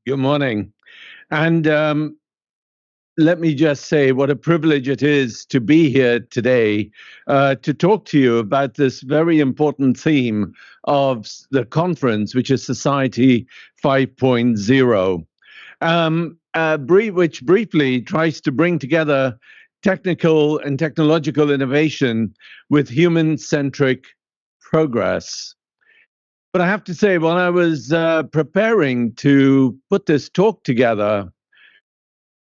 Good morning. And let me just say what a privilege it is to be here today to talk to you about this very important theme of the conference, which is Society 5.0, which briefly tries to bring together technical and technological innovation with human-centric progress. But I have to say, when I was preparing to put this talk together,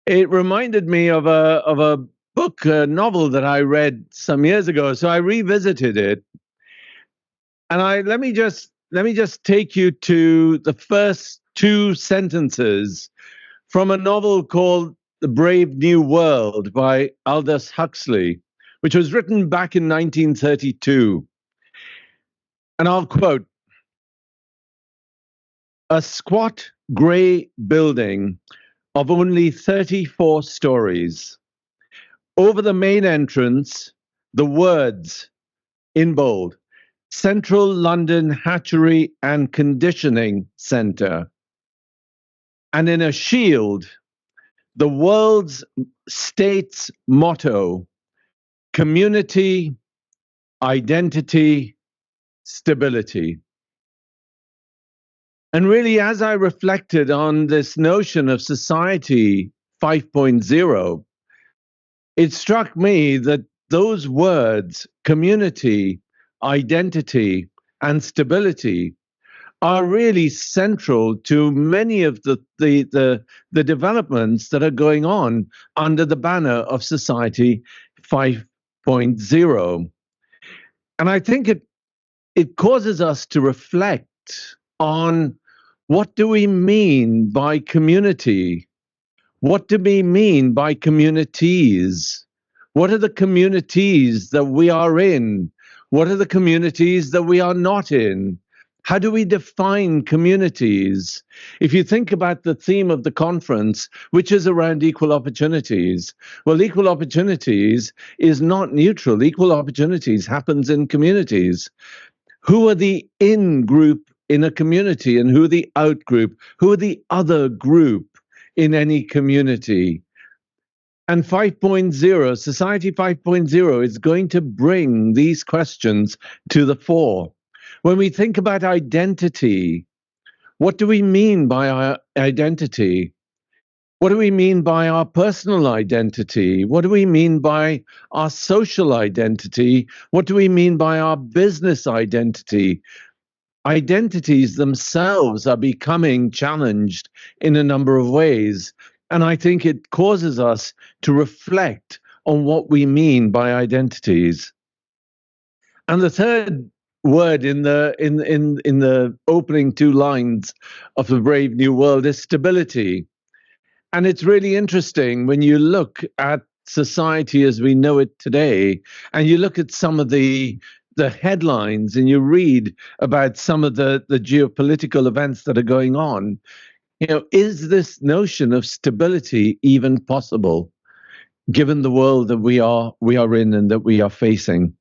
it reminded me of a book, a novel that I read some years ago. So I revisited it, and let me just take you to the first two sentences from a novel called The Brave New World by Aldous Huxley, which was written back in 1932. And I'll quote: "A squat gray building of only 34 stories. Over the main entrance, the words in bold: Central London Hatchery and Conditioning Centre. And in a shield, the world's state's motto: community, identity, stability." And really, as I reflected on this notion of Society 5.0, it struck me that those words, community, identity, and stability, are really central to many of the developments that are going on under the banner of Society 5.0. And I think it causes us to reflect on what do we mean by community? What do we mean by communities? What are the communities that we are in? What are the communities that we are not in? How do we define communities? If you think about the theme of the conference, which is around equal opportunities, well, equal opportunities is not neutral. Equal opportunities happens in communities. Who are the in group in a community and who are the out group? Who are the other group in any community? And 5.0, Society 5.0, is going to bring these questions to the fore. When we think about identity, what do we mean by our identity? What do we mean by our personal identity? What do we mean by our social identity? What do we mean by our business identity? Identities themselves are becoming challenged in a number of ways. And I think it causes us to reflect on what we mean by identities. And the third word in the opening two lines of The Brave New World is stability. And it's really interesting when you look at society as we know it today, and you look at some of the headlines and you read about some of the geopolitical events that are going on. Is this notion of stability even possible, given the world that we are in and that we are facing?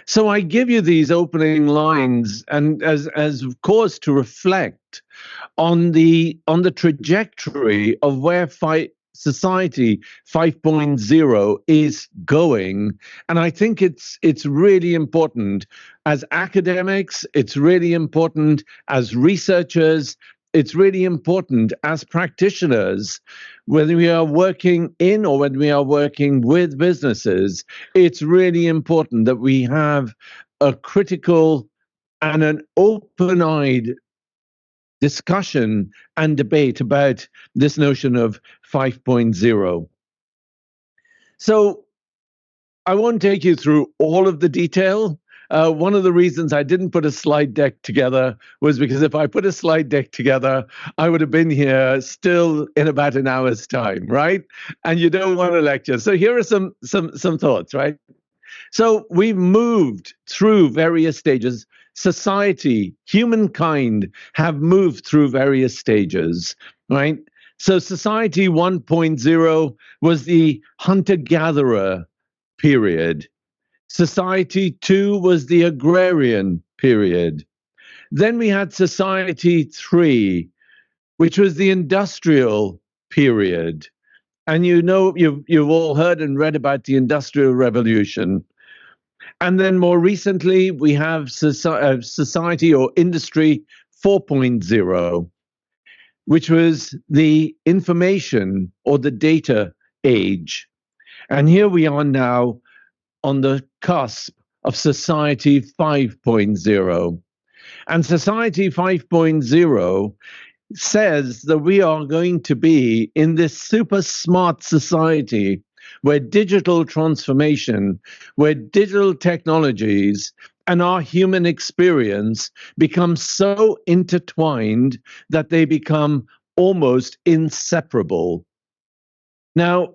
So I give you these opening lines and as cause to reflect on the trajectory of where Society 5.0 is going. And I think it's really important as academics, it's really important as researchers, it's really important as practitioners, whether we are working in or when we are working with businesses. It's really important that we have a critical and an open-eyed discussion and debate about this notion of 5.0. So I won't take you through all of the detail. One of the reasons I didn't put a slide deck together was because if I put a slide deck together, I would have been here still in about an hour's time, right? And you don't want to lecture. So here are some thoughts, right? So we've moved through various stages. Society, humankind have moved through various stages, right? So Society 1.0 was the hunter-gatherer period. Society 2 was the agrarian period. Then we had Society 3, which was the industrial period. And you've all heard and read about the Industrial Revolution. And then more recently, we have society or Industry 4.0, which was the information or the data age. And here we are now on the cusp of Society 5.0. And Society 5.0 says that we are going to be in this super smart society where digital transformation, where digital technologies and our human experience become so intertwined that they become almost inseparable. Now,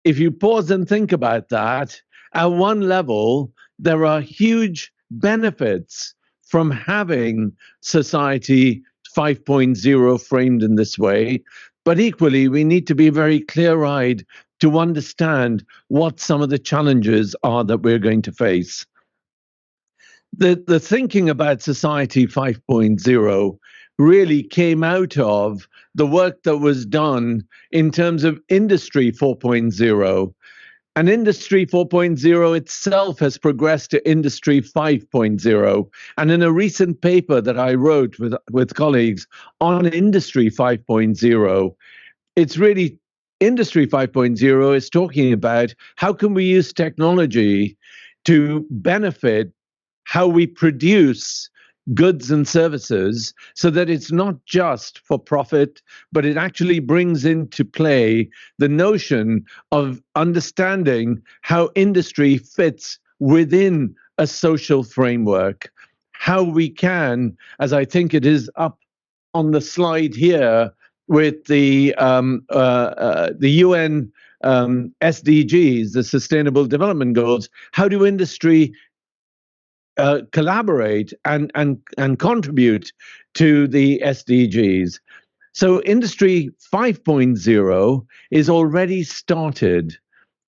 if you pause and think about that, at one level, there are huge benefits from having Society 5.0 framed in this way. But equally, we need to be very clear-eyed to understand what some of the challenges are that we're going to face. The thinking about Society 5.0 really came out of the work that was done in terms of Industry 4.0. And Industry 4.0 itself has progressed to Industry 5.0. And in a recent paper that I wrote with colleagues on Industry 5.0, it's really Industry 5.0 is talking about how can we use technology to benefit how we produce goods and services so that it's not just for profit, but it actually brings into play the notion of understanding how industry fits within a social framework, how we can, as I think it is up on the slide here, with the UN SDGs, the Sustainable Development Goals, how do industry collaborate and contribute to the SDGs? So Industry 5.0 is already started,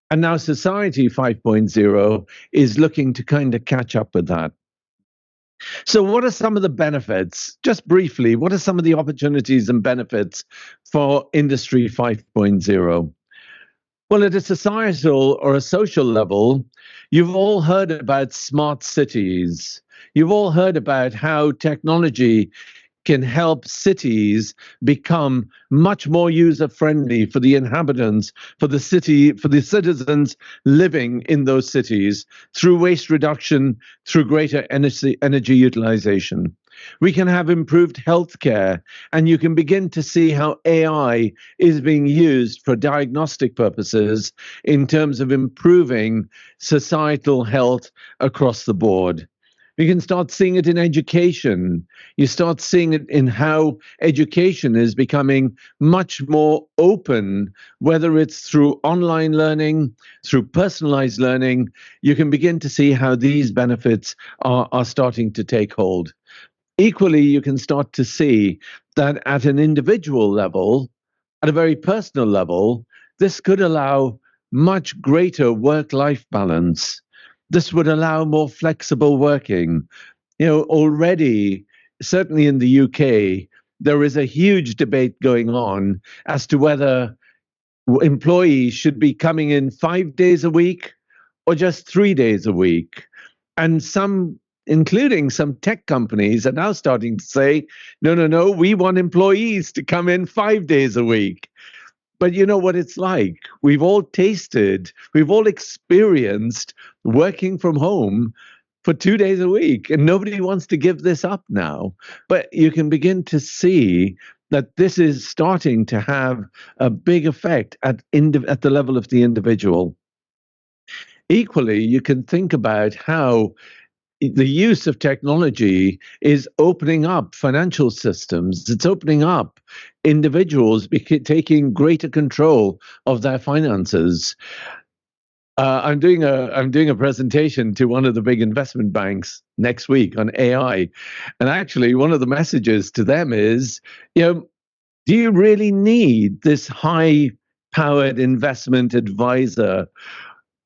and now Society 5.0 is looking to kind of catch up with that. So what are some of the benefits? Just briefly, what are some of the opportunities and benefits for Industry 5.0? Well, at a societal or a social level, you've all heard about smart cities. You've all heard about how technology can help cities become much more user-friendly for the inhabitants, for the citizens living in those cities, through waste reduction, through greater energy utilization. We can have improved healthcare, and you can begin to see how AI is being used for diagnostic purposes in terms of improving societal health across the board. We can start seeing it in education. You start seeing it in how education is becoming much more open, whether it's through online learning, through personalized learning. You can begin to see how these benefits are starting to take hold. Equally, you can start to see that at an individual level, at a very personal level, this could allow much greater work-life balance. This would allow more flexible working. Already, certainly in the UK, there is a huge debate going on as to whether employees should be coming in 5 days a week or just 3 days a week. And some, including some tech companies, are now starting to say, no, we want employees to come in 5 days a week. But you know what it's like. We've all tasted, we've all experienced working from home for 2 days a week, and nobody wants to give this up now. But you can begin to see that this is starting to have a big effect at the level of the individual. Equally, you can think about how the use of technology is opening up financial systems. It's opening up individuals taking greater control of their finances. I'm doing a presentation to one of the big investment banks next week on AI, and actually one of the messages to them is, do you really need this high-powered investment advisor?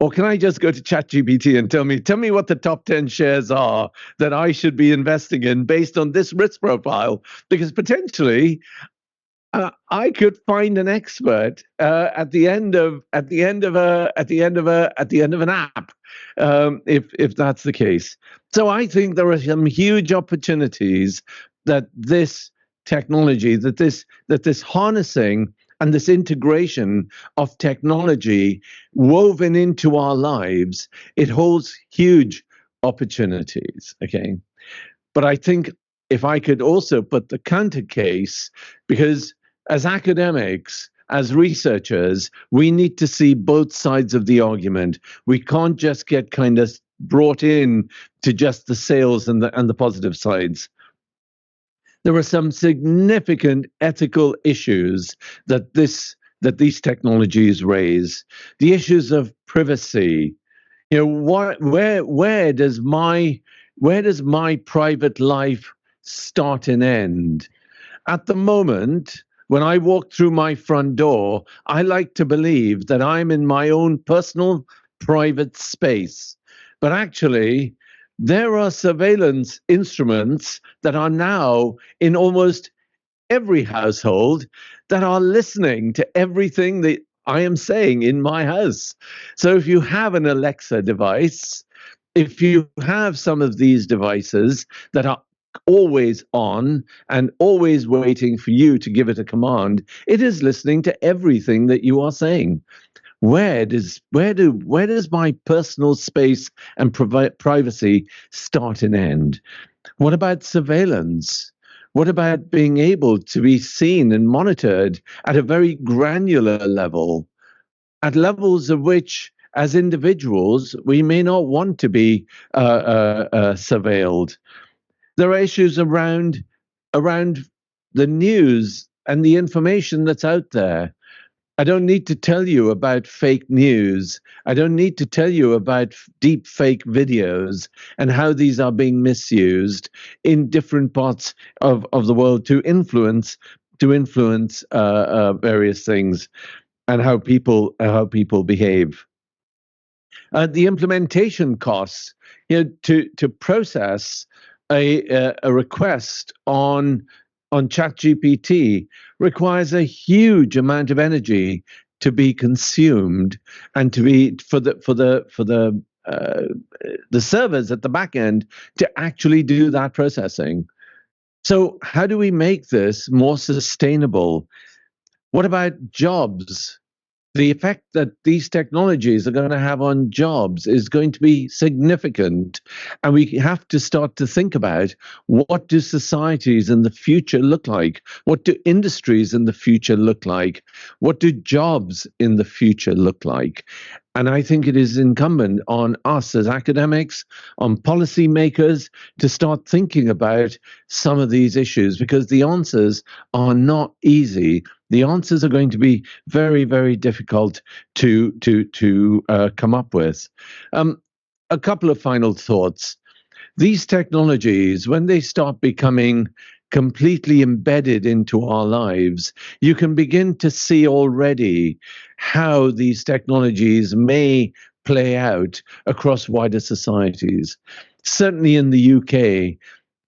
Or can I just go to ChatGPT and tell me what the top 10 shares are that I should be investing in based on this risk profile? Because potentially I could find an expert at the end of an app, if that's the case. So I think there are some huge opportunities that this technology, that this harnessing and this integration of technology woven into our lives, it holds huge opportunities. Okay, but I think if I could also put the counter case, because as academics, as researchers, we need to see both sides of the argument. We can't just get kind of brought in to just the sales and the positive sides. There are some significant ethical issues that these technologies raise. The issues of privacy. Where does my private life start and end? At the moment, when I walk through my front door, I like to believe that I'm in my own personal private space. But actually, there are surveillance instruments that are now in almost every household that are listening to everything that I am saying in my house. So if you have an Alexa device, if you have some of these devices that are always on and always waiting for you to give it a command, it is listening to everything that you are saying. Where does my personal space and privacy start and end? What about surveillance? What about being able to be seen and monitored at a very granular level, at levels of which, as individuals, we may not want to be surveilled? There are issues around the news and the information that's out there. I don't need to tell you about fake news. I don't need to tell you about deep fake videos and how these are being misused in different parts of the world to influence various things and how people behave. The implementation costs, to process a request on ChatGPT requires a huge amount of energy to be consumed and to be for the servers at the back end to actually do that processing. So how do we make this more sustainable? What about jobs? The effect that these technologies are going to have on jobs is going to be significant. And we have to start to think about, what do societies in the future look like? What do industries in the future look like? What do jobs in the future look like? And I think it is incumbent on us as academics, on policymakers, to start thinking about some of these issues, because the answers are not easy. The answers are going to be very, very difficult to come up with. A couple of final thoughts. These technologies, when they start becoming completely embedded into our lives, you can begin to see already how these technologies may play out across wider societies. Certainly in the UK,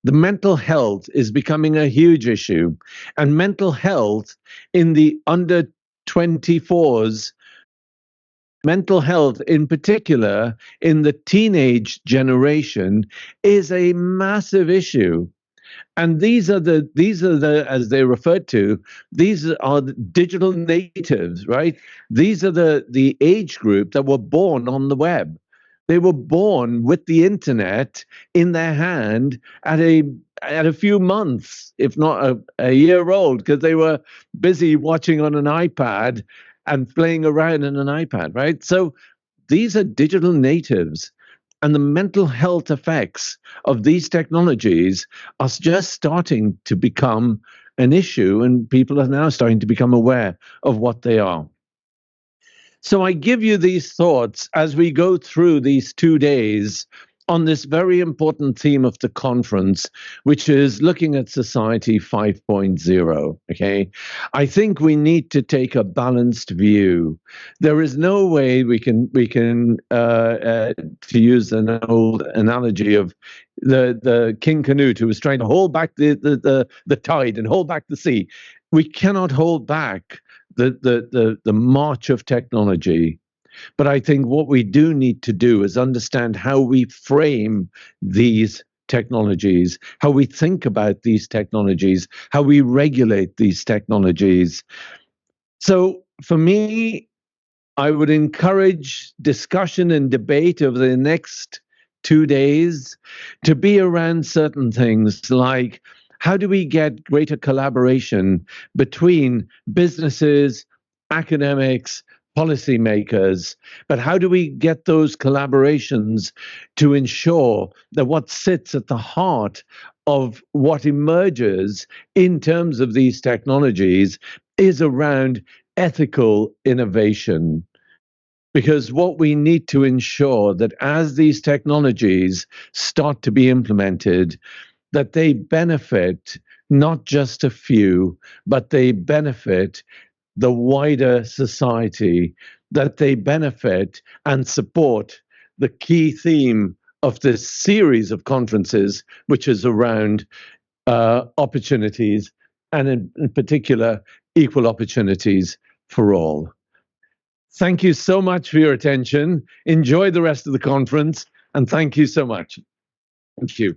the mental health is becoming a huge issue, and mental health in the under 24s, mental health in particular in the teenage generation, is a massive issue. And these are the, as they referred to, these are the digital natives, right? These are the age group that were born on the web. They were born with the internet in their hand at a few months, if not a year old, because they were busy watching on an iPad and playing around in an iPad, right? So these are digital natives. And the mental health effects of these technologies are just starting to become an issue, and people are now starting to become aware of what they are. So I give you these thoughts as we go through these 2 days on this very important theme of the conference, which is looking at society 5.0. Okay, I think we need to take a balanced view. There is no way we can to use an old analogy of the King Canute, who was trying to hold back the tide and hold back the sea. we cannot hold back the march of technology. But I think what we do need to do is understand how we frame these technologies, how we think about these technologies, how we regulate these technologies. So for me, I would encourage discussion and debate over the next 2 days to be around certain things like how do we get greater collaboration between businesses, academics, policymakers, but how do we get those collaborations to ensure that what sits at the heart of what emerges in terms of these technologies is around ethical innovation? Because what we need to ensure that as these technologies start to be implemented, that they benefit not just a few, but they benefit the wider society, that they benefit and support the key theme of this series of conferences, which is around opportunities, and in particular, equal opportunities for all. Thank you so much for your attention. Enjoy the rest of the conference, and thank you so much. Thank you.